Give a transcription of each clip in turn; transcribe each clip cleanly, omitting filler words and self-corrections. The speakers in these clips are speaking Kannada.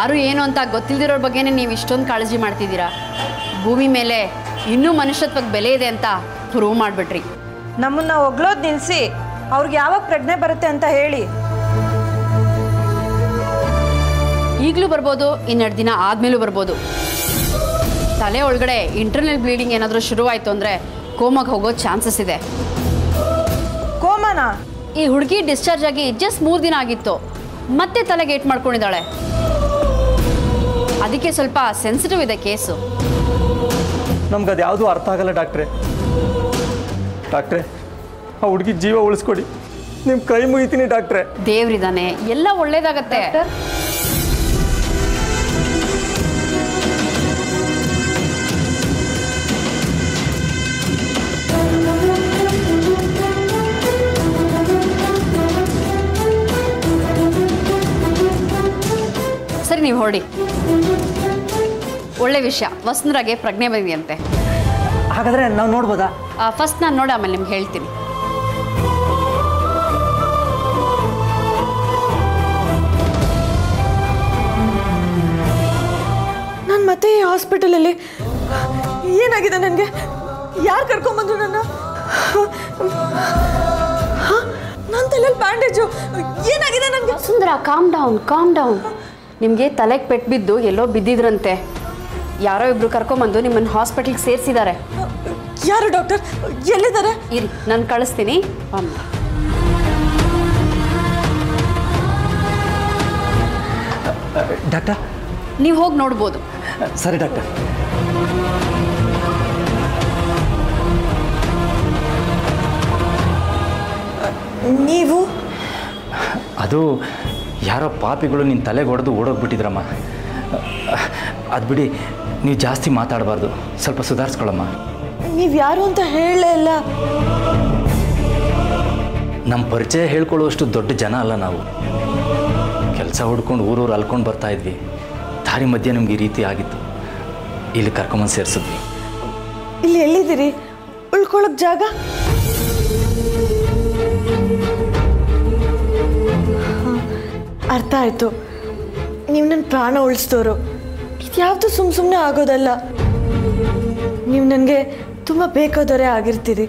ಯಾರು ಏನು ಅಂತ ಗೊತ್ತಿಲ್ದಿರೋರ ಬಗ್ಗೆನೇ ನೀವು ಇಷ್ಟೊಂದು ಕಾಳಜಿ ಮಾಡ್ತಿದ್ದೀರಾ. ಭೂಮಿ ಮೇಲೆ ಇನ್ನೂ ಮನುಷ್ಯತ್ವಕ್ಕೆ ಬೆಲೆ ಇದೆ ಅಂತ ಪ್ರೂವ್ ಮಾಡಿಬಿಟ್ರಿ. ನಮ್ಮನ್ನ ಹೊಗಳೋದು ನಿಲ್ಲಿಸಿ ಅವ್ರಿಗೆ ಯಾವಾಗ ಪ್ರಜ್ಞೆ ಬರುತ್ತೆ ಅಂತ ಹೇಳಿ. ಈಗಲೂ ಬರ್ಬೋದು, 2 ದಿನ ಆದಮೇಲೂ ಬರ್ಬೋದು. ತಲೆ ಒಳಗಡೆ ಇಂಟರ್ನಲ್ ಬ್ಲೀಡಿಂಗ್ ಏನಾದರೂ ಶುರುವಾಯಿತು ಅಂದರೆ ಕೋಮಾಗೆ ಹೋಗೋ ಚಾನ್ಸಸ್ ಇದೆ. ಕೋಮನ? ಈ ಹುಡುಗಿ ಡಿಸ್ಚಾರ್ಜ್ ಆಗಿ ಜಸ್ಟ್ 3 ದಿನ ಆಗಿತ್ತು, ಮತ್ತೆ ತಲೆಗೆ ಏಟ್ ಮಾಡ್ಕೊಂಡಿದ್ದಾಳೆ. ಅದಕ್ಕೆ ಸ್ವಲ್ಪ ಸೆನ್ಸಿಟಿವ್ ಇದೆ ಕೇಸು. ನಮ್ಗೆ ಅದು ಯಾವುದೂ ಅರ್ಥ ಆಗಲ್ಲ ಡಾಕ್ಟ್ರೆ. ಆ ಹುಡುಗಿ ಜೀವ ಉಳಿಸ್ಕೊಡಿ, ನಿಮ್ಮ ಕೈ ಮುಗಿತೀನಿ ಡಾಕ್ಟ್ರೆ. ದೇವ್ರಿದಾನೆ, ಎಲ್ಲ ಒಳ್ಳೇದಾಗತ್ತೆ. ಸರಿ, ನೀವು ಹೊರಡಿ. ಒಳ್ಳೆ ವಿಷಯ, ವಸುಂಧರಾಗೆ ಪ್ರಜ್ಞೆ ಬಂದಿದೆಯಂತೆ. ಹಾಗಾದರೆ ನಾವು ನೋಡ್ಬೋದಾ? ಫಸ್ಟ್ ನಾನು ನೋಡಿ ಆಮೇಲೆ ನಿಮ್ಗೆ ಹೇಳ್ತೀನಿ. ನಾನು ಮತ್ತೆ ಈ ಹಾಸ್ಪಿಟಲಲ್ಲಿ ಏನಾಗಿದೆ? ನನಗೆ ಯಾರು ಕರ್ಕೊಂಬಂದ್ರು ನನ್ನ? ನನ್ನ ತಲೆಯಲ್ಲಿ ಬ್ಯಾಂಡೇಜು. ಏನಾಗಿದೆ ನನಗೆ? Vasundhara, calm down. ನಿಮಗೆ ತಲೆಗೆ ಪೆಟ್ಟು ಬಿದ್ದು ಎಲ್ಲೋ ಬಿದ್ದಿದ್ರಂತೆ. ಯಾರೋ ಇಬ್ರು ಕರ್ಕೊಂಬಂದು ನಿಮ್ಮನ್ನು ಹಾಸ್ಪಿಟ್ಲಿಗೆ ಸೇರಿಸಿದ್ದಾರೆ. ಯಾರು ಡಾಕ್ಟರ್? ಎಲ್ಲಿದ್ದಾರೆ? ಇರಿ, ನಾನು ಕಳಿಸ್ತೀನಿ. ಡಾಕ್ಟರ್, ನೀವು ಹೋಗಿ ನೋಡ್ಬೋದು. ಸರಿ ಡಾಕ್ಟರ್. ನೀವು? ಅದು ಯಾರೋ ಪಾಪಿಗಳು ನಿನ್ನ ತಲೆಗೆ ಹೊಡೆದು ಓಡೋಗ್ಬಿಟ್ಟಿದ್ರಮ್ಮ. ಅದು ಬಿಡಿ, ನೀವು ಜಾಸ್ತಿ ಮಾತಾಡಬಾರ್ದು, ಸ್ವಲ್ಪ ಸುಧಾರಿಸ್ಕೊಳ್ಳಮ್ಮ. ನೀವು ಯಾರು ಅಂತ ಹೇಳಲೇ ಇಲ್ಲ. ನಮ್ಮ ಪರಿಚಯ ಹೇಳ್ಕೊಳ್ಳುವಷ್ಟು ದೊಡ್ಡ ಜನ ಅಲ್ಲ ನಾವು. ಕೆಲಸ ಹುಡ್ಕೊಂಡು ಊರೂರು ಅಲ್ಕೊಂಡು ಬರ್ತಾ ಇದ್ವಿ. ದಾರಿ ಮಧ್ಯೆ ನಮ್ಗೆ ಈ ರೀತಿ ಆಗಿತ್ತು. ಇಲ್ಲಿ ಕರ್ಕೊಂಬಂದು ಸೇರಿಸಿದ್ವಿ. ಇಲ್ಲಿ ಎಲ್ಲಿದ್ದೀರಿ? ಉಳ್ಕೊಳ್ಳೋಕೆ ಜಾಗ? ಅರ್ಥ ಆಯಿತು. ನೀವು ನನ್ನ ಪ್ರಾಣ ಉಳಿಸಿದವರು. ಇದ್ಯಾವುದು ಸುಮ್ಮನೆ ಆಗೋದಲ್ಲ. ನೀವು ನನಗೆ ತುಂಬ ಬೇಕಾದವರೇ ಆಗಿರ್ತೀರಿ.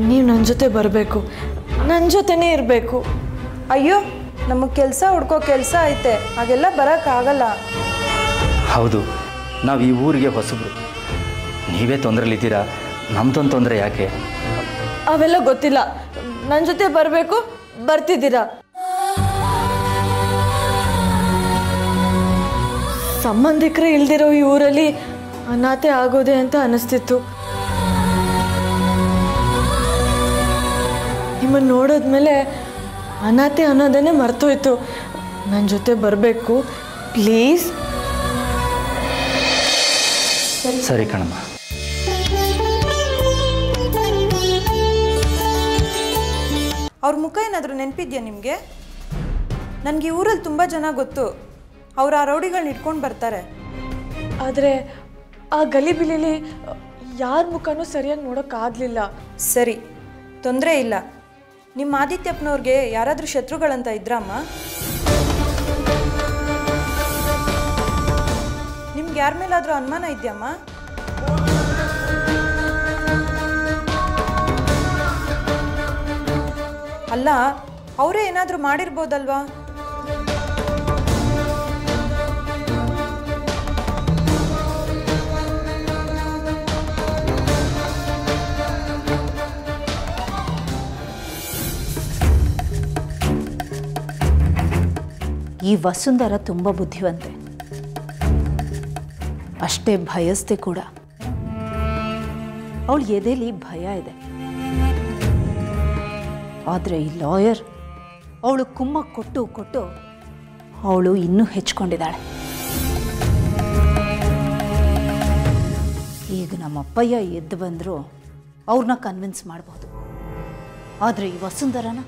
ನೀವು ನನ್ನ ಜೊತೆ ಬರಬೇಕು, ನನ್ನ ಜೊತೆನೇ ಇರಬೇಕು. ಅಯ್ಯೋ, ನಮಗೆ ಕೆಲಸ ಹುಡ್ಕೋ ಕೆಲಸ ಐತೆ, ಹಾಗೆಲ್ಲ ಬರೋಕ್ಕಾಗಲ್ಲ. ಹೌದು, ನಾವು ಈ ಊರಿಗೆ ಹೊಸಬ್ರು. ನೀವೇ ತೊಂದರೆಲಿದ್ದೀರಾ, ನಮ್ಮದೊಂದು ತೊಂದರೆ ಯಾಕೆ? ಅವೆಲ್ಲ ಗೊತ್ತಿಲ್ಲ. ನನ್ನ ಜೊತೆ ಬರಬೇಕು, ಬರ್ತಿದ್ದೀರಾ? ಸಂಬಂಧಿಕರೇ ಇಲ್ದಿರೋ ಈ ಊರಲ್ಲಿ ಅನಾಥೆ ಆಗೋದೆ ಅಂತ ಅನಿಸ್ತಿತ್ತು. ನಿಮ್ಮನ್ನು ನೋಡೋದ್ಮೇಲೆ ಅನಾಥೆ ಅನ್ನೋದನ್ನೇ ಮರ್ತೋಯ್ತು. ನನ್ನ ಜೊತೆ ಬರಬೇಕು ಪ್ಲೀಸ್. ಸರಿ ಕಣಮ್ಮ. ಅವ್ರ ಮುಖ ಏನಾದರೂ ನೆನಪಿದ್ಯಾ ನಿಮಗೆ? ನನಗೆ ಈ ಊರಲ್ಲಿ ತುಂಬ ಜನ ಗೊತ್ತು. ಅವ್ರು ಆ ರೌಡಿಗಳನ್ನ ಇಟ್ಕೊಂಡು ಬರ್ತಾರೆ. ಆದರೆ ಆ ಗಲಿಬಿಲಿಲಿ ಯಾರ ಮುಖನೂ ಸರಿಯಾಗಿ ನೋಡೋಕ್ಕಾಗಲಿಲ್ಲ. ಸರಿ, ತೊಂದರೆ ಇಲ್ಲ. ನಿಮ್ಮ ಆದಿತ್ಯಪ್ಪನವ್ರಿಗೆ ಯಾರಾದರೂ ಶತ್ರುಗಳಂತ ಇದ್ರಮ್ಮ? ನಿಮ್ಗೆ ಯಾರ ಮೇಲಾದರೂ ಅನುಮಾನ ಇದೆಯಮ್ಮ? ಅಲ್ಲ, ಅವರೇ ಏನಾದರೂ ಮಾಡಿರ್ಬೋದಲ್ವಾ? ಈ ವಸುಂಧರ ತುಂಬ ಬುದ್ಧಿವಂತೆ, ಅಷ್ಟೇ ಭಯಸ್ಥೆ ಕೂಡ. ಅವಳ ಎದೆಲಿ ಭಯ ಇದೆ. ಆದರೆ ಈ ಲಾಯರ್ ಅವಳು ಕುಮ್ಮ ಕೊಟ್ಟು ಕೊಟ್ಟು ಅವಳು ಇನ್ನೂ ಹೆಚ್ಕೊಂಡಿದ್ದಾಳೆ. ಈಗ ನಮ್ಮಪ್ಪಯ್ಯ ಎದ್ದು ಬಂದರೂ ಅವ್ರನ್ನ ಕನ್ವಿನ್ಸ್ ಮಾಡ್ಬೋದು. ಆದರೆ ಈ ವಸುಂಧರನ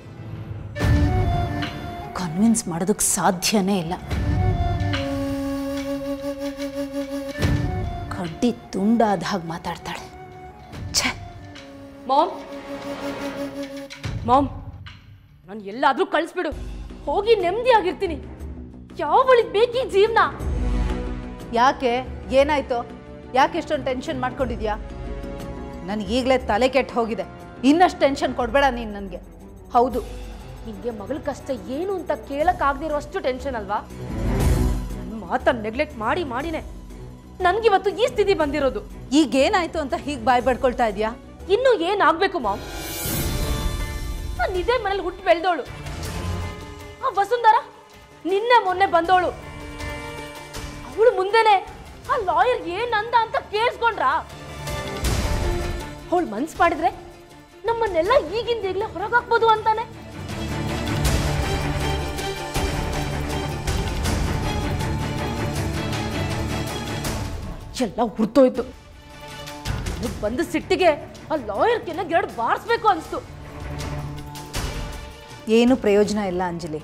ಕನ್ವಿನ್ಸ್ ಮಾಡೋದಕ್ಕೆ ಸಾಧ್ಯನೇ ಇಲ್ಲ. ಕಡ್ಡಿ ತುಂಡಾದ ಹಾಗೆ ಮಾತಾಡ್ತಾಳೆ. ಛೇ ಮಾಮ್, ನಾನು ಎಲ್ಲಾದರೂ ಕಳಿಸ್ಬಿಡು, ಹೋಗಿ ನೆಮ್ಮದಿ ಆಗಿರ್ತೀನಿ. ಯಾವಳಿಗೆ ಬೇಕೀ ಜೀವನ? ಯಾಕೆ ಏನಾಯ್ತು? ಯಾಕೆ ಇಷ್ಟೊಂದು ಟೆನ್ಷನ್ ಮಾಡ್ಕೊಂಡಿದ್ಯಾ? ನನಗೆ ಈಗಲೇ ತಲೆ ಕೆಟ್ಟು ಹೋಗಿದೆ. ಇನ್ನಷ್ಟು ಟೆನ್ಷನ್ ಕೊಡಬೇಡ ನೀನು ನನಗೆ. ಹೌದು, ನಿಂಗೆ ಮಗಳ ಕಷ್ಟ ಏನು ಅಂತ ಕೇಳಕ್ಕಾಗದಿರೋಷ್ಟು ಟೆನ್ಷನ್ ಅಲ್ವಾ? ನನ್ನ ಮಾತನ್ನು ನೆಗ್ಲೆಕ್ಟ್ ಮಾಡಿನೇ ನನ್ಗಿವತ್ತು ಈ ಸ್ಥಿತಿ ಬಂದಿರೋದು. ಈಗೇನಾಯ್ತು ಅಂತ ಹೀಗೆ ಬಾಯ್ ಬಡ್ಕೊಳ್ತಾ ಇದೆಯಾ? ಇನ್ನು ಏನಾಗಬೇಕು ಮಾಮ್? ನಾನು ಇದೇ ಮನೇಲಿ ಹುಟ್ಟು ಬೆಳೆದೋಳು. ಆ ವಸುಂಧರ ನಿನ್ನೆ ಮೊನ್ನೆ ಬಂದೋಳು. ಅವಳು ಮುಂದೆನೆ ಆ ಲಾಯರ್ ಏನಂದ ಅಂತ ಕೇಳಿಸ್ಕೊಂಡ್ರಾ? ಅವಳು ಮನ್ಸು ಮಾಡಿದ್ರೆ ನಮ್ಮನ್ನೆಲ್ಲ ಈಗಿಂದ ಈಗಲೇ ಹೊರಗಾಕ್ಬೋದು ಅಂತಾನೆ. ಎಲ್ಲ ಹುರ್ತೋಯ್ತು. ಬಂದ ಸಿಟ್ಟಿಗೆ ಆ ಲಾಯರ್ಗೆಲ್ಲ ಎರಡು ಬಾರಿಸ್ಬೇಕು ಅನಿಸ್ತು. ಏನು ಪ್ರಯೋಜನ ಇಲ್ಲ ಅಂಜಲಿ.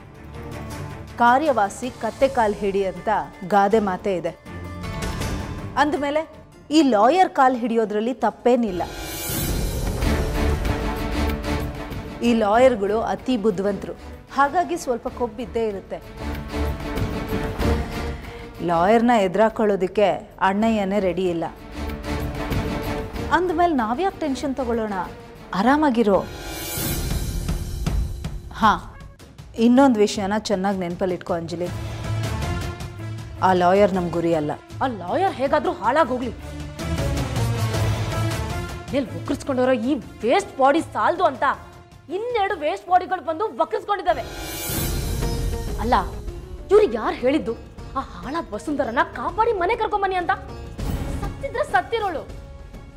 ಕಾರ್ಯವಾಸಿ ಕತ್ತೆ ಕಾಲು ಹಿಡಿ ಅಂತ ಗಾದೆ ಮಾತೇ ಇದೆ. ಅಂದಮೇಲೆ ಈ ಲಾಯರ್ ಕಾಲು ಹಿಡಿಯೋದ್ರಲ್ಲಿ ತಪ್ಪೇನಿಲ್ಲ. ಈ ಲಾಯರ್ಗಳು ಅತಿ ಬುದ್ಧಿವಂತರು, ಹಾಗಾಗಿ ಸ್ವಲ್ಪ ಕೊಬ್ಬಿದ್ದೇ ಇರುತ್ತೆ. ಲಾಯರ್ನ ಎದುರಾಕೊಳ್ಳೋದಕ್ಕೆ ಅಣ್ಣಯ್ಯನೇ ರೆಡಿ ಇಲ್ಲ. ಅಂದಮೇಲೆ ನಾವ್ಯಾಕೆ ಟೆನ್ಷನ್ ತಗೊಳ್ಳೋಣ? ಆರಾಮಾಗಿರೋ. ಹಾಂ, ಇನ್ನೊಂದು ವಿಷಯನ ಚೆನ್ನಾಗಿ ನೆನಪಲ್ಲಿ ಇಟ್ಕೊ ಅಂಜಲಿ. ಆ ಲಾಯರ್ ನಮ್ಮ ಗುರಿ ಅಲ್ಲ. ಆ ಲಾಯರ್ ಹೇಗಾದ್ರೂ ಹಾಳಾಗೋಗ್ಲಿ. ಎಲ್ಲಿ ವಕ್ರಿಸ್ಕೊಂಡವರೋ ಈ ವೇಸ್ಟ್ ಬಾಡಿ ಸಾಲದು ಅಂತ ಇನ್ನೆರಡು ವೇಸ್ಟ್ ಬಾಡಿಗಳು ಬಂದು ವಕ್ರಿಸ್ಕೊಂಡಿದ್ದಾವೆ. ಅಲ್ಲ, ಇವ್ರಿಗೆ ಯಾರು ಹೇಳಿದ್ದು ಆ ಹಾಳಾದ ವಸುಂಧರನ ಕಾಪಾಡಿ ಮನೆ ಕರ್ಕೊಂಬನ್ನಿ ಅಂತ? ಸತ್ತಿದ್ರೆ ಸತ್ತಿರೋಳು,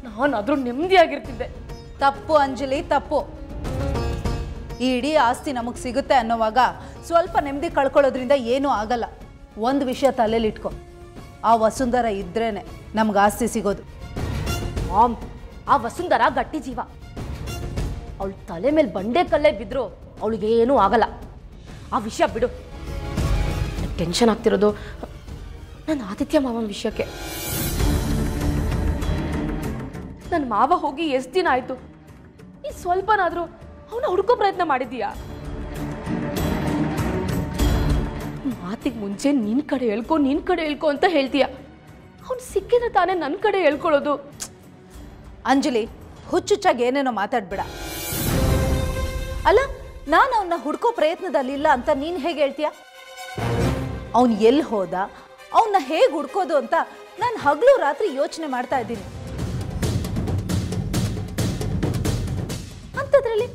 ನಾನಾದ್ರೂ ನೆಮ್ಮದಿಯಾಗಿರ್ತಿದ್ದೆ. ತಪ್ಪು ಅಂಜಲಿ, ತಪ್ಪು. ಈ ಇಡೀ ಆಸ್ತಿ ನಮಗೆ ಸಿಗುತ್ತೆ ಅನ್ನೋವಾಗ ಸ್ವಲ್ಪ ನೆಮ್ಮದಿ ಕಳ್ಕೊಳ್ಳೋದ್ರಿಂದ ಏನೂ ಆಗಲ್ಲ. ಒಂದು ವಿಷಯ ತಲೆಯಲ್ಲಿ ಇಟ್ಕೊ, ಆ ವಸುಂಧರ ಇದ್ರೇನೆ ನಮ್ಗೆ ಆಸ್ತಿ ಸಿಗೋದು. ಮಾಮ್, ಆ ವಸುಂಧರ ಗಟ್ಟಿ ಜೀವ. ಅವಳು ತಲೆ ಮೇಲೆ ಬಂಡೆ ಕಲ್ಲೇ ಬಿದ್ರು ಅವಳಿಗೆ ಏನೂ ಆಗಲ್ಲ. ಆ ವಿಷಯ ಬಿಡು. ಟೆನ್ಷನ್ ಆಗ್ತಿರೋದು ನನ್ನ ಆದಿತ್ಯ ಮಾವನ ವಿಷಯಕ್ಕೆ. ನನ್ನ ಮಾವ ಹೋಗಿ ಎಷ್ಟು ದಿನ ಆಯ್ತು? ಈ ಸ್ವಲ್ಪನಾದ್ರೂ ಅವನ ಹುಡುಕೋ ಪ್ರಯತ್ನ ಮಾಡಿದೀಯಾ? ಮಾತಿಗೆ ಮುಂಚೆ ನಿನ್ ಕಡೆ ಹೇಳ್ಕೊ ಅಂತ ಹೇಳ್ತೀಯ. ಅವ್ನು ಸಿಕ್ಕಿದ್ರೆ ತಾನೇ ನನ್ನ ಕಡೆ ಹೇಳ್ಕೊಳ್ಳೋದು. ಅಂಜಲಿ, ಹುಚ್ಚುಚ್ಚಾಗಿ ಏನೇನೋ ಮಾತಾಡ್ಬೇಡ. ಅಲ್ಲ, ನಾನು ಅವನ್ನ ಹುಡ್ಕೋ ಪ್ರಯತ್ನದಲ್ಲಿಲ್ಲ ಅಂತ ನೀನು ಹೇಗೆ ಹೇಳ್ತೀಯ? ಅವನು ಎಲ್ಲಿ ಹೋದ, ಅವನ್ನ ಹೇಗೆ ಹುಡ್ಕೋದು ಅಂತ ನಾನು ಹಗಲು ರಾತ್ರಿ ಯೋಚನೆ ಮಾಡ್ತಾ ಇದ್ದೀನಿ. ಅಂಥದ್ರಲ್ಲಿ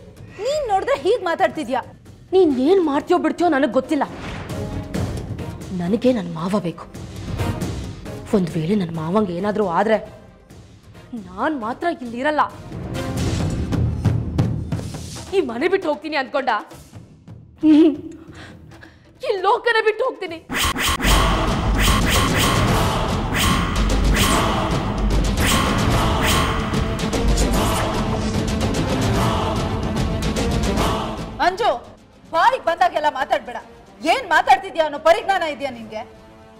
ನೀನು ನೋಡಿದ್ರೆ ಹೀಗೆ ಮಾತಾಡ್ತಿದ್ಯಾ? ನೀನ್ ಏನ್ ಮಾಡ್ತೀಯೋ ಬಿಡ್ತೀಯೋ ನನಗೆ ಗೊತ್ತಿಲ್ಲ. ನನಗೆ ನನ್ನ ಮಾವ ಬೇಕು. ಒಂದು ವೇಳೆ ನನ್ನ ಮಾವಂಗೆ ಏನಾದರೂ ಆದ್ರೆ ನಾನು ಮಾತ್ರ ಇಲ್ಲಿರಲ್ಲ. ಈ ಮನೆ ಬಿಟ್ಟು ಹೋಗ್ತೀನಿ ಅಂದ್ಕೊಂಡ? ಈ ಲೋಕನ ಬಿಟ್ಟು ಹೋಗ್ತೀನಿ. ಅಂಜು, ಬಾಯಿಗೆ ಬಂದಾಗೆಲ್ಲ ಮಾತಾಡ್ಬೇಡ. ಏನ್ ಮಾತಾಡ್ತಿದ್ಯಾ ಅನ್ನೋ ಪರಿಜ್ಞಾನ ಇದೆಯಾ ನಿನ್ಗೆ?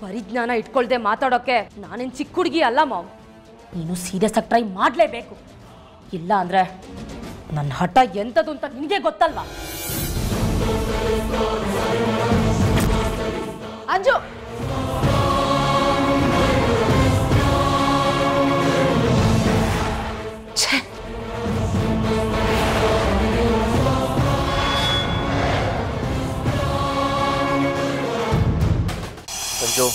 ಪರಿಜ್ಞಾನ ಇಟ್ಕೊಳ್ದೆ ಮಾತಾಡೋಕೆ ನಾನೇನು ಚಿಕ್ಕ ಹುಡುಗಿ ಅಲ್ಲ ಮಾವ್. ನೀನು ಸೀರಿಯಸ್ ಆಗಿ ಟ್ರೈ ಮಾಡಲೇಬೇಕು. ಇಲ್ಲ ಅಂದ್ರೆ ನನ್ನ ಹಠ ಎಂಥದ್ದು ಅಂತ ನಿನಗೆ ಗೊತ್ತಲ್ವಾ? ಅಂಜು, ಸಂಜು,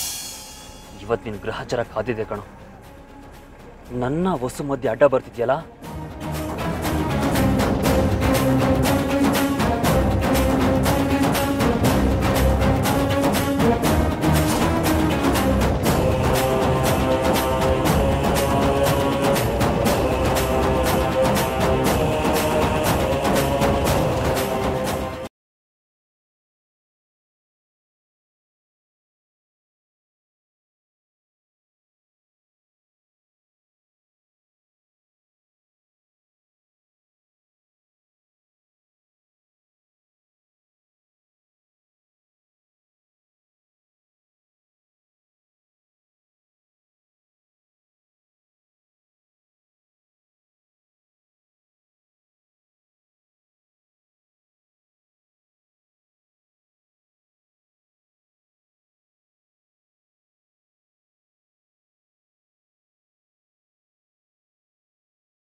ಇವತ್ತು ನಿನ್ನ ಗ್ರಹಚಾರ ಕಾದಿದೆ ಕಣೋ. ನನ್ನ ವಸು ಮಧ್ಯೆ ಅಡ್ಡ ಬರ್ತಿದ್ಯಲ್ಲ,